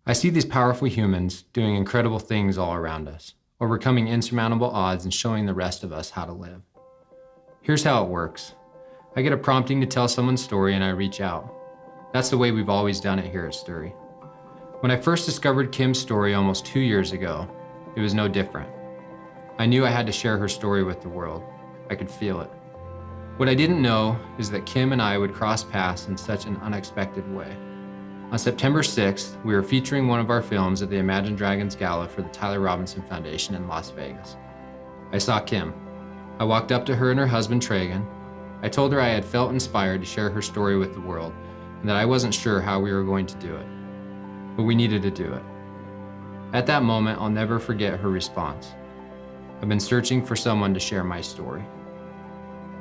I see these powerful humans doing incredible things all around us, overcoming insurmountable odds and showing the rest of us how to live. Here's how it works. I get a prompting to tell someone's story and I reach out. That's the way we've always done it here at Stiry. When I first discovered Kim's story almost 2 years ago, it was no different. I knew I had to share her story with the world. I could feel it. What I didn't know is that Kim and I would cross paths in such an unexpected way. On September 6th, we were featuring one of our films at the Imagine Dragons Gala for the Tyler Robinson Foundation in Las Vegas. I saw Kim. I walked up to her and her husband, Tragan. I told her I had felt inspired to share her story with the world and that I wasn't sure how we were going to do it, but we needed to do it. At that moment, I'll never forget her response. I've been searching for someone to share my story.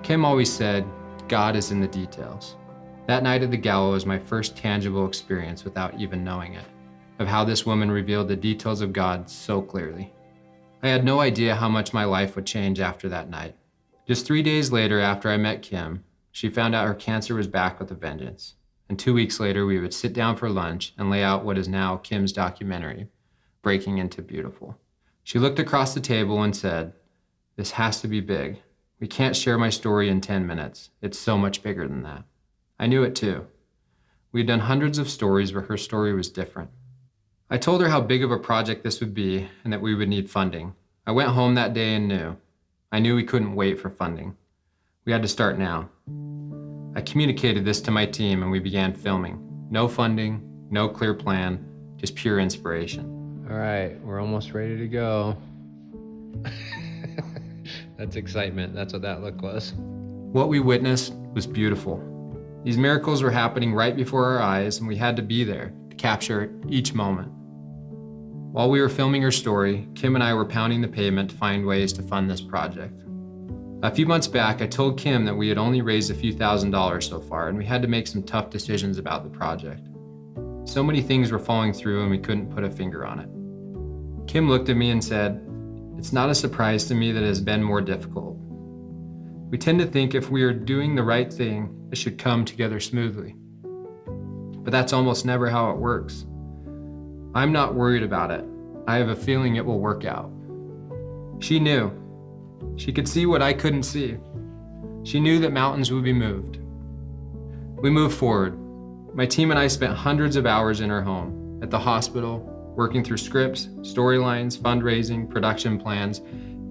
Kim always said, God is in the details. That night at the gala was my first tangible experience without even knowing it, of how this woman revealed the details of God so clearly. I had no idea how much my life would change after that night. Just 3 days later, after I met Kim, she found out her cancer was back with a vengeance. And 2 weeks later, we would sit down for lunch and lay out what is now Kim's documentary, Breaking Into Beautiful. She looked across the table and said, "This has to be big. We can't share my story in 10 minutes. It's so much bigger than that." I knew it too. We had done hundreds of stories, but her story was different. I told her how big of a project this would be and that we would need funding. I went home that day and knew. I knew we couldn't wait for funding. We had to start now. I communicated this to my team and we began filming. No funding, no clear plan, just pure inspiration. All right, we're almost ready to go. That's excitement. That's what that look was. What we witnessed was beautiful. These miracles were happening right before our eyes, and we had to be there to capture each moment. While we were filming her story, Kim and I were pounding the pavement to find ways to fund this project. A few months back, I told Kim that we had only raised a few $1,000s so far, and we had to make some tough decisions about the project. So many things were falling through, and we couldn't put a finger on it. Kim looked at me and said, "It's not a surprise to me that it has been more difficult. We tend to think if we are doing the right thing, it should come together smoothly. But that's almost never how it works. I'm not worried about it. I have a feeling it will work out." She knew. She could see what I couldn't see. She knew that mountains would be moved. We moved forward. My team and I spent hundreds of hours in her home, at the hospital, working through scripts, storylines, fundraising, production plans.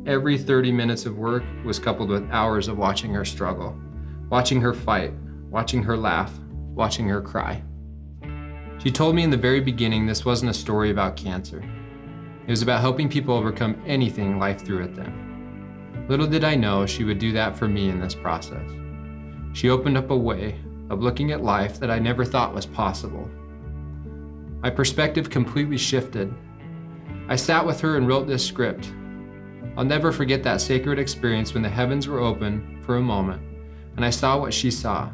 Every 30 minutes of work was coupled with hours of watching her struggle, watching her fight, watching her laugh, watching her cry. She told me in the very beginning this wasn't a story about cancer. It was about helping people overcome anything life threw at them. Little did I know she would do that for me in this process. She opened up a way of looking at life that I never thought was possible. My perspective completely shifted. I sat with her and wrote this script. I'll never forget that sacred experience when the heavens were open for a moment, and I saw what she saw.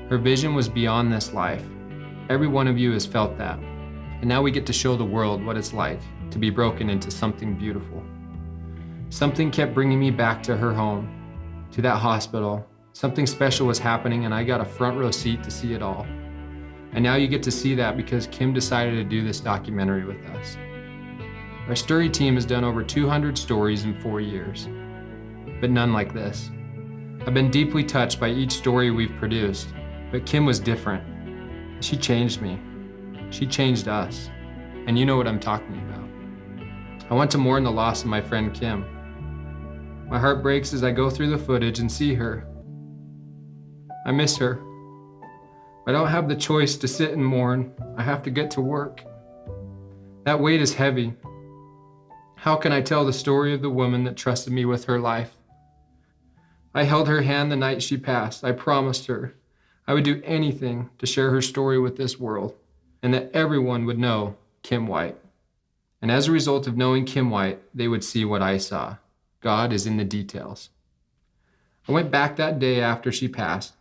Her vision was beyond this life. Every one of you has felt that, and now we get to show the world what it's like to be broken into something beautiful. Something kept bringing me back to her home, to that hospital. Something special was happening, and I got a front row seat to see it all. And now you get to see that because Kim decided to do this documentary with us. Our Stiry team has done over 200 stories in 4 years, but none like this. I've been deeply touched by each story we've produced, but Kim was different. She changed me. She changed us. And you know what I'm talking about. I want to mourn the loss of my friend Kim. My heart breaks as I go through the footage and see her. I miss her. I don't have the choice to sit and mourn. I have to get to work. That weight is heavy. How can I tell the story of the woman that trusted me with her life? I held her hand the night she passed. I promised her I would do anything to share her story with this world and that everyone would know Kim White. And as a result of knowing Kim White, they would see what I saw. God is in the details. I went back that day after she passed.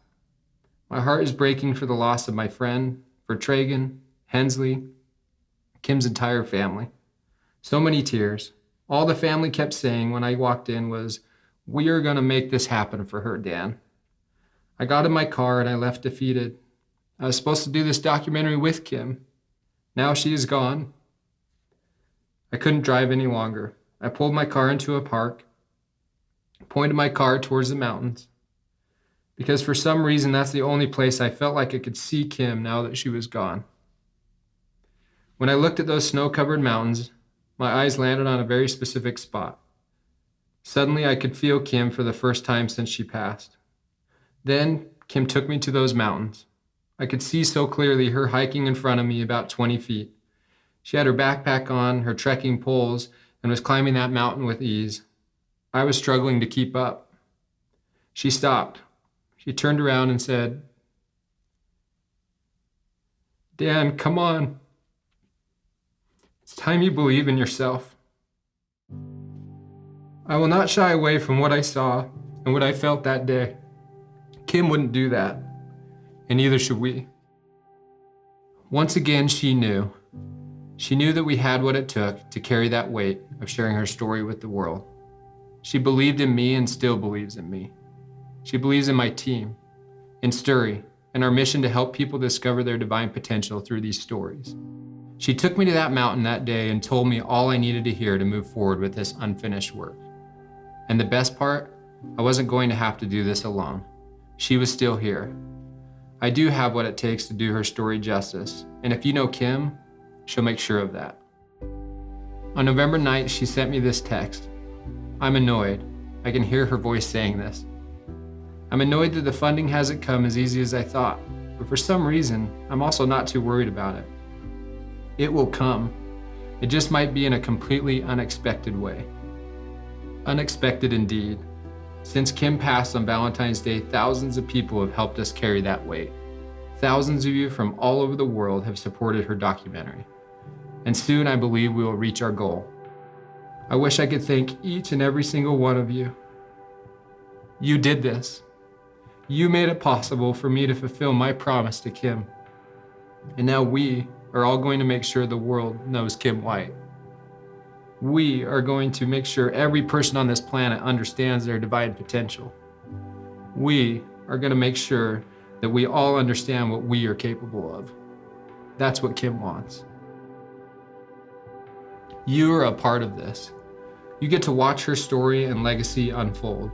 My heart is breaking for the loss of my friend, for Tragan, Hensley, Kim's entire family. So many tears. All the family kept saying when I walked in was, "We are going to make this happen for her, Dan." I got in my car and I left defeated. I was supposed to do this documentary with Kim. Now she is gone. I couldn't drive any longer. I pulled my car into a park, pointed my car towards the mountains, because for some reason that's the only place I felt like I could see Kim now that she was gone. When I looked at those snow-covered mountains, my eyes landed on a very specific spot. Suddenly I could feel Kim for the first time since she passed. Then Kim took me to those mountains. I could see so clearly her hiking in front of me about 20 feet. She had her backpack on, her trekking poles, and was climbing that mountain with ease. I was struggling to keep up. She stopped. She turned around and said, "Dan, come on. It's time you believe in yourself." I will not shy away from what I saw and what I felt that day. Kim wouldn't do that, and neither should we. Once again, she knew. She knew that we had what it took to carry that weight of sharing her story with the world. She believed in me and still believes in me. She believes in my team, in Stiry, and our mission to help people discover their divine potential through these stories. She took me to that mountain that day and told me all I needed to hear to move forward with this unfinished work. And the best part, I wasn't going to have to do this alone. She was still here. I do have what it takes to do her story justice, and if you know Kim, she'll make sure of that. On November 9th, she sent me this text. "I'm annoyed." I can hear her voice saying this. "I'm annoyed that the funding hasn't come as easy as I thought, but for some reason, I'm also not too worried about it. It will come. It just might be in a completely unexpected way." Unexpected indeed. Since Kim passed on Valentine's Day, thousands of people have helped us carry that weight. Thousands of you from all over the world have supported her documentary. And soon I believe we will reach our goal. I wish I could thank each and every single one of you. You did this. You made it possible for me to fulfill my promise to Kim. And now we are all going to make sure the world knows Kim White. We are going to make sure every person on this planet understands their divine potential. We are going to make sure that we all understand what we are capable of. That's what Kim wants. You are a part of this. You get to watch her story and legacy unfold.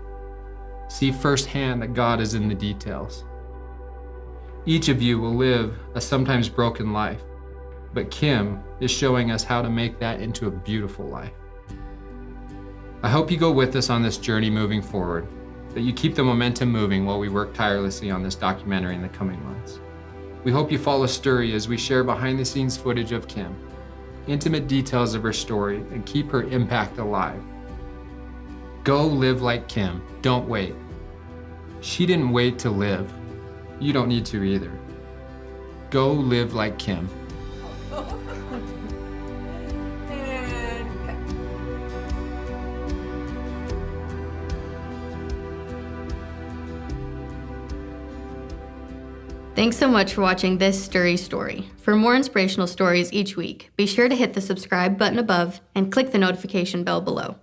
See firsthand that God is in the details. Each of you will live a sometimes broken life, but Kim is showing us how to make that into a beautiful life. I hope you go with us on this journey moving forward, that you keep the momentum moving while we work tirelessly on this documentary in the coming months. We hope you follow Stiry as we share behind the scenes footage of Kim, intimate details of her story, and keep her impact alive. Go live like Kim, don't wait. She didn't wait to live. You don't need to either. Go live like Kim. Thanks so much for watching this Stiry story. For more inspirational stories each week, be sure to hit the subscribe button above and click the notification bell below.